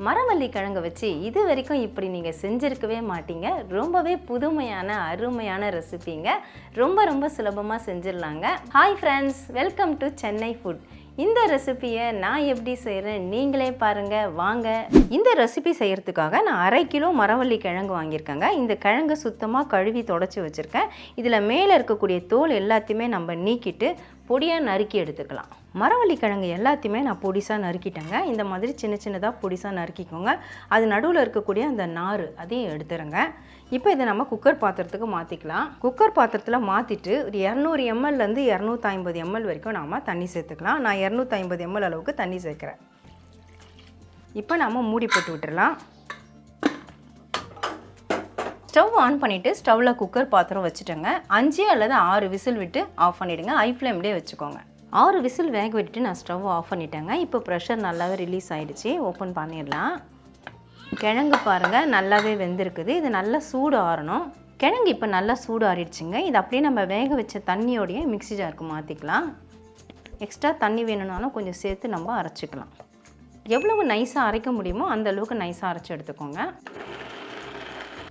மரவள்ளி கிழங்கு வச்சு இது வரைக்கும் இப்படி நீங்கள் செஞ்சுருக்கவே மாட்டீங்க. ரொம்பவே புதுமையான அருமையான ரெசிபிங்க. ரொம்ப சுலபமாக செஞ்சிடலாங்க. Hi friends, welcome to Chennai food. இந்த ரெசிபியை நான் எப்படி செய்கிறேன் நீங்களே பாருங்கள் வாங்க. இந்த ரெசிபி செய்கிறதுக்காக நான் 1/2 கிலோ மரவள்ளி கிழங்கு வாங்கியிருக்கேங்க. இந்த கிழங்கு சுத்தமாக கழுவி தொடச்சி வச்சுருக்கேன். இதில் மேலே இருக்கக்கூடிய தோல் எல்லாத்தையுமே நம்ம நீக்கிட்டு பொடியாக நறுக்கி எடுத்துக்கலாம். மரவள்ளி கிழங்கு எல்லாத்தையுமே நான் பொடிசாக நறுக்கிட்டேங்க. இந்த மாதிரி சின்னதாக பொடிசாக நறுக்கிக்கோங்க. அது நடுவில் இருக்கக்கூடிய அந்த நார் அதையும் எடுத்துருங்க. இப்போ இதை நம்ம குக்கர் பாத்திரத்துக்கு மாற்றிக்கலாம். குக்கர் பாத்திரத்தில் மாற்றிட்டு ஒரு 200 ml 250 ml வரைக்கும் நாம் தண்ணி சேர்த்துக்கலாம். நான் 250 ml அளவுக்கு தண்ணி சேர்க்குறேன். இப்போ நாம் மூடி போட்டு விட்டுடலாம். ஸ்டவ் ஆன் பண்ணிவிட்டு ஸ்டவ்வில் குக்கர் பாத்திரம் வச்சுட்டேங்க. 5 அல்லது 6 விசில் விட்டு ஆஃப் பண்ணிவிடுங்க. ஹை ஃப்ளேம்லேயே வச்சுக்கோங்க. 6 விசில் வேக விட்டுட்டு நான் ஸ்டவ் ஆஃப் பண்ணிட்டேங்க. இப்போ ப்ரெஷர் நல்லாவே ரிலீஸ் ஆகிடுச்சு. ஓப்பன் பண்ணிடலாம். கிழங்கு பாருங்கள் நல்லாவே வெந்திருக்குது. இது நல்லா சூடு ஆறணும். கிழங்கு இப்போ நல்லா சூடு ஆறிடுச்சுங்க. இது அப்படியே நம்ம வேக வச்ச தண்ணியோடைய மிக்ஸி ஜாருக்கு மாற்றிக்கலாம். எக்ஸ்ட்ரா தண்ணி வேணும்னாலும் கொஞ்சம் சேர்த்து நம்ம அரைச்சிக்கலாம். எவ்வளவு நைஸாக அரைக்க முடியுமோ அந்த அளவுக்கு நைஸாக அரைச்சி எடுத்துக்கோங்க.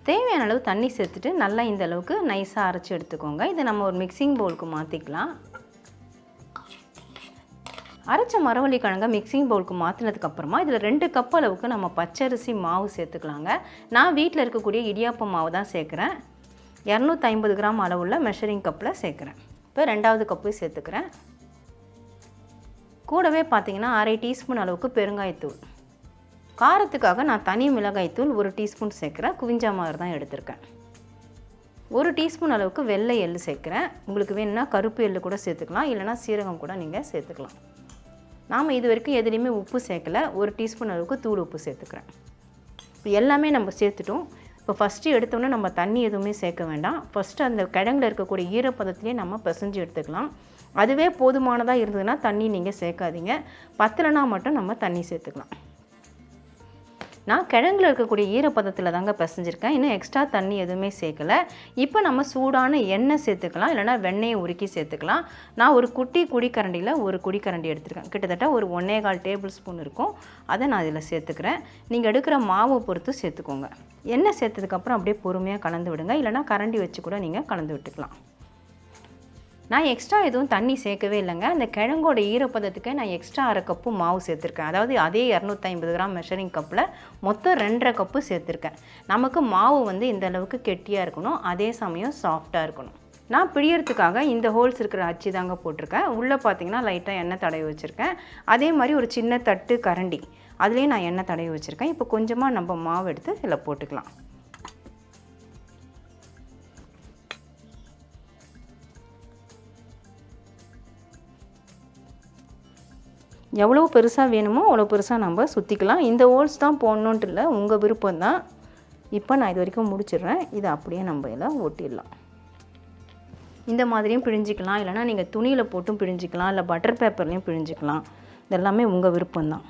தேவையான அளவு தண்ணி சேர்த்துட்டு நல்லா இந்த அளவுக்கு நைஸாக அரைச்சி எடுத்துக்கோங்க. இதை நம்ம ஒரு மிக்சிங் பவுலுக்கு மாற்றிக்கலாம். அரைச்ச மரவள்ளி கிழங்கை மிக்சிங் பவுலுக்கு மாற்றினதுக்கப்புறமா இதில் 2 கப் அளவுக்கு நம்ம பச்சரிசி மாவு சேர்த்துக்கலாங்க. நான் வீட்டில் இருக்கக்கூடிய இடியாப்ப மாவு தான் சேர்க்குறேன். 250 கிராம் அளவுள்ள மெஷரிங் கப்பில் சேர்க்குறேன். இப்போ 2வது கப்பு சேர்த்துக்கிறேன். கூடவே பார்த்திங்கன்னா 1/2 டீஸ்பூன் அளவுக்கு பெருங்காயத்தூள். காரத்துக்காக நான் தனி மிளகாய்த்தூள் 1 டீஸ்பூன் சேர்க்குறேன். குவிஞ்சா மாதிரி தான் எடுத்திருக்கேன். 1 டீஸ்பூன் அளவுக்கு வெள்ளை எள்ளு சேர்க்குறேன். உங்களுக்கு வேணும்னா கருப்பு எள்ளு கூட சேர்த்துக்கலாம், இல்லைனா சீரகம் கூட நீங்கள் சேர்த்துக்கலாம். நாம் இது வரைக்கும் எதுலேயுமே உப்பு சேர்க்கலை. 1 டீஸ்பூன் அளவுக்கு தூள் உப்பு சேர்த்துக்கிறேன். இப்போ எல்லாமே நம்ம சேர்த்துட்டோம். இப்போ ஃபஸ்ட்டு எடுத்தோன்னே நம்ம தண்ணி எதுவுமே சேர்க்க வேண்டாம். ஃபஸ்ட்டு அந்த கிழங்குல இருக்கக்கூடிய ஈரப்பதத்திலே நம்ம பிசைஞ்சு எடுத்துக்கலாம். அதுவே போதுமானதாக இருந்ததுன்னா தண்ணி நீங்கள் சேர்க்காதீங்க. பத்தலைனா மட்டும் நம்ம தண்ணி சேர்த்துக்கலாம். நான் கிழங்குல இருக்கக்கூடிய ஈரப்பதத்தில் தாங்க பிசைஞ்சிருக்கேன். இன்னும் எக்ஸ்ட்ரா தண்ணி எதுவுமே சேர்க்கலை. இப்போ நம்ம சூடான எண்ணெய் சேர்த்துக்கலாம், இல்லைனா வெண்ணெயை உருக்கி சேர்த்துக்கலாம். நான் ஒரு குட்டி குழிக்கரண்டியில் 1 குழிக்கரண்டி எடுத்துருக்கேன். கிட்டத்தட்ட ஒரு 1.25 டேபிள் ஸ்பூன் இருக்கும். அதை நான் இதில் சேர்த்துக்கிறேன். நீங்கள் எடுக்கிற மாவை பொறுத்து சேர்த்துக்கோங்க. எண்ணெய் சேர்த்ததுக்கப்புறம் அப்படியே பொறுமையாக கலந்து விடுங்க, இல்லைனா கரண்டி வச்சு கூட நீங்கள் கலந்து விட்டுக்கலாம். நான் எக்ஸ்ட்ரா எதுவும் தண்ணி சேர்க்கவே இல்லைங்க. அந்த கிழங்கோட ஈரப்பதத்துக்கு நான் எக்ஸ்ட்ரா 1/2 கப்பு மாவு சேர்த்துருக்கேன். அதாவது அதே 250 கிராம் மெஷரிங் கப்பில் மொத்தம் 2.5 கப்பு சேர்த்துருக்கேன். நமக்கு மாவு இந்த அளவுக்கு கெட்டியாக இருக்கணும், அதே சமயம் சாஃப்டாக இருக்கணும். நான் பிழியறதுக்காக இந்த ஹோல்ஸ் இருக்கிற அச்சு தாங்க போட்டிருக்கேன். உள்ளே பார்த்தீங்கன்னா லைட்டாக எண்ணெய் தடவி வச்சுருக்கேன். அதே மாதிரி ஒரு சின்ன தட்டு கரண்டி அதுலேயும் நான் எண்ணெய் தடவி வச்சுருக்கேன். இப்போ கொஞ்சமாக நம்ம மாவு எடுத்து இதில் போட்டுக்கலாம். எவ்வளோ பெருசாக வேணுமோ அவ்வளோ பெருசாக நம்ம சுற்றிக்கலாம். இந்த ஹோல்ஸ் தான் போடணுன்ட்டு இல்லை, உங்கள் விருப்பம் தான். இப்போ நான் இது வரைக்கும் முடிச்சிடுறேன். இதை அப்படியே நம்ம இதில் ஒட்டிடலாம். இந்த மாதிரியும் பிழிஞ்சிக்கலாம், இல்லைனா நீங்கள் துணியில் போட்டும் பிழிஞ்சிக்கலாம், இல்லை பட்டர் பேப்பர்லேயும் பிழிஞ்சிக்கலாம். இதெல்லாமே உங்கள் விருப்பம்தான்.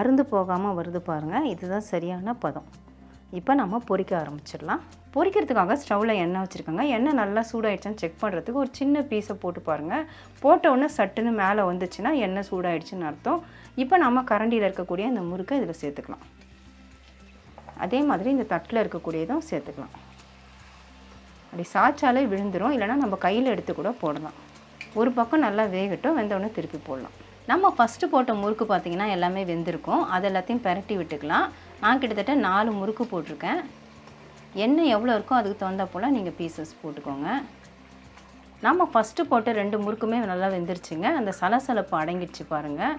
அருந்து போகாமல் வருது பாருங்கள், இதுதான் சரியான பதம். இப்போ நம்ம பொரிக்க ஆரம்பிச்சிடலாம். பொரிக்கிறதுக்காக ஸ்டவ்வில் எண்ணெய் வச்சுருக்கோங்க. எண்ணெய் நல்லா சூடாகிடுச்சான்னு செக் பண்ணுறதுக்கு ஒரு சின்ன பீஸை போட்டு பாருங்கள். போட்ட உடனே சட்டுன்னு மேலே வந்துச்சுன்னா எண்ணெய் சூடாகிடுச்சுன்னு அர்த்தம். இப்போ நம்ம கரண்டியில் இருக்கக்கூடிய இந்த முறுக்கை இதில் சேர்த்துக்கலாம். அதே மாதிரி இந்த தட்டில் இருக்கக்கூடியதும் சேர்த்துக்கலாம். அப்படி சாய்ச்சாலே விழுந்துடும், இல்லைனா நம்ம கையில் எடுத்து கூட போடலாம். ஒரு பக்கம் நல்லா வேகட்டும், வெந்தவுடனே திருப்பி போடலாம். நம்ம ஃபஸ்ட்டு போட்ட முறுக்கு பார்த்திங்கன்னா எல்லாமே வெந்திருக்கும். அது எல்லாத்தையும் பெரட்டி விட்டுக்கலாம். நான் கிட்டத்தட்ட 4 முறுக்கு போட்டிருக்கேன். எண்ணெய் எவ்வளோ இருக்கோ அதுக்கு தகுந்த போல் நீங்கள் பீசஸ் போட்டுக்கோங்க. நம்ம ஃபஸ்ட்டு போட்ட 2 முறுக்குமே நல்லா வெந்துருச்சுங்க. அந்த சலசலப்பு அடங்கிடுச்சு பாருங்கள்.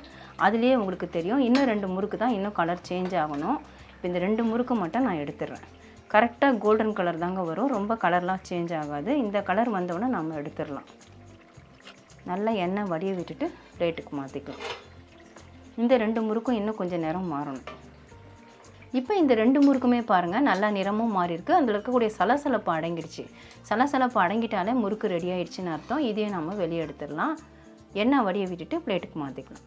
அதுலேயே உங்களுக்கு தெரியும். இன்னும் 2 முறுக்கு தான் இன்னும் கலர் சேஞ்ச் ஆகணும். இப்போ இந்த 2 முறுக்கு மட்டும் நான் எடுத்துடுறேன். கரெக்டாக கோல்டன் கலர் தாங்க வரும், ரொம்ப கலர்லாம் சேஞ்ச் ஆகாது. இந்த கலர் வந்தோடனே நம்ம எடுத்துடலாம். நல்லா எண்ணெய் வடிய விட்டுட்டு பிளேட்டுக்கு மாற்றிக்கலாம். இந்த 2 முறுக்கும் இன்னும் கொஞ்சம் நேரம் மாறணும். இப்போ இந்த 2 முறுக்குமே பாருங்கள் நல்லா நிறமும் மாறி இருக்குது. அதில் இருக்கக்கூடிய சலசலப்பு அடங்கிடுச்சு. சலசலப்பு அடங்கிட்டாலே முறுக்கு ரெடி ஆகிடுச்சின்னு அர்த்தம். இதையே நம்ம வெளியே எடுத்துடலாம். எண்ணெய் வடிய விட்டுட்டு பிளேட்டுக்கு மாற்றிக்கலாம்.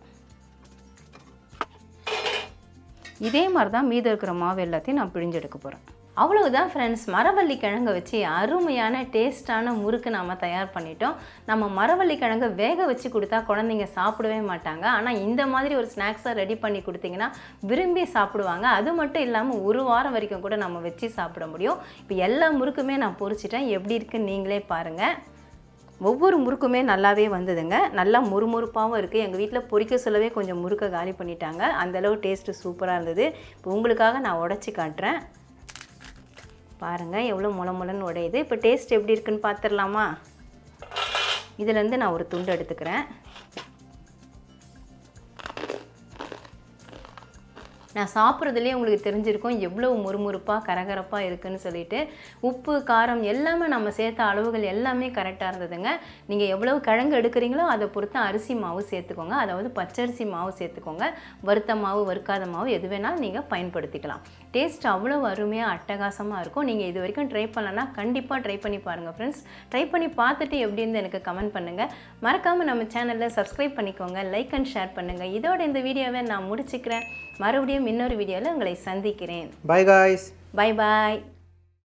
இதே மாதிரி தான் மீதம் இருக்கிற மாவு எல்லாத்தையும் நான் பிழிஞ்சு எடுக்க போகிறேன். அவ்வளவுதான் ஃப்ரெண்ட்ஸ், மரவள்ளி கிழங்கை வச்சு அருமையான டேஸ்ட்டான முறுக்கு நாம் தயார் பண்ணிட்டோம். நம்ம மரவள்ளி கிழங்கை வேக வச்சு கொடுத்தா குழந்தைங்க சாப்பிடவே மாட்டாங்க. ஆனால் இந்த மாதிரி ஒரு ஸ்நாக்ஸாக ரெடி பண்ணி கொடுத்தீங்கன்னா விரும்பி சாப்பிடுவாங்க. அது மட்டும் இல்லாமல் ஒரு வாரம் வரைக்கும் கூட நம்ம வச்சு சாப்பிட முடியும். இப்போ எல்லா முறுக்குமே நான் பொரிச்சிட்டேன். எப்படி இருக்குன்னு நீங்களே பாருங்கள். ஒவ்வொரு முறுக்குமே நல்லாவே வந்ததுங்க. நல்லா முறுமுறுப்பாகவும் இருக்குது. எங்கள் வீட்டில் பொரிக்க சொல்லவே கொஞ்சம் முறுக்கை காலி பண்ணிட்டாங்க. அந்தளவு டேஸ்ட்டு சூப்பராக இருந்தது. இப்போ உங்களுக்காக நான் உடச்சி காட்டுறேன். பாருங்கள் எவ்வளோ முளமுளன்னு உடையுது. இப்போ டேஸ்ட் எப்படி இருக்குன்னு பார்த்துடலாமா? இதிலேருந்து நான் ஒரு துண்டு எடுத்துக்கிறேன். நான் சாப்பிட்றதுலேயே உங்களுக்கு தெரிஞ்சிருக்கும் எவ்வளோ முறுமுறுப்பாக கரகரப்பாக இருக்குதுன்னு சொல்லிட்டு. உப்பு காரம் எல்லாமே நம்ம சேர்த்த அளவுகள் எல்லாமே கரெக்டாக இருந்ததுங்க. நீங்கள் எவ்வளவு கிழங்கு எடுக்கிறீங்களோ அதை பொறுத்து அரிசி மாவு சேர்த்துக்கோங்க. அதாவது பச்சரிசி மாவு சேர்த்துக்கோங்க. வறுத்த மாவு வறுக்காத மாவு எது வேணாலும் நீங்கள் பயன்படுத்திக்கலாம். டேஸ்ட் அவ்வளோ அருமையாக அட்டகாசமாக இருக்கும். நீங்கள் இது வரைக்கும் ட்ரை பண்ணலன்னா கண்டிப்பாக ட்ரை பண்ணி பாருங்கள் ஃப்ரெண்ட்ஸ். ட்ரை பண்ணி பார்த்துட்டு எப்படி இருந்து எனக்கு கமெண்ட் பண்ணுங்கள். மறக்காமல் நம்ம சேனலில் சப்ஸ்கிரைப் பண்ணிக்கோங்க. லைக் அண்ட் ஷேர் பண்ணுங்கள். இதோட இந்த வீடியோவை நான் முடிச்சுக்கிறேன். மறுபடியும் இன்னொரு வீடியோவில் உங்களை சந்திக்கிறேன். Bye guys. Bye bye.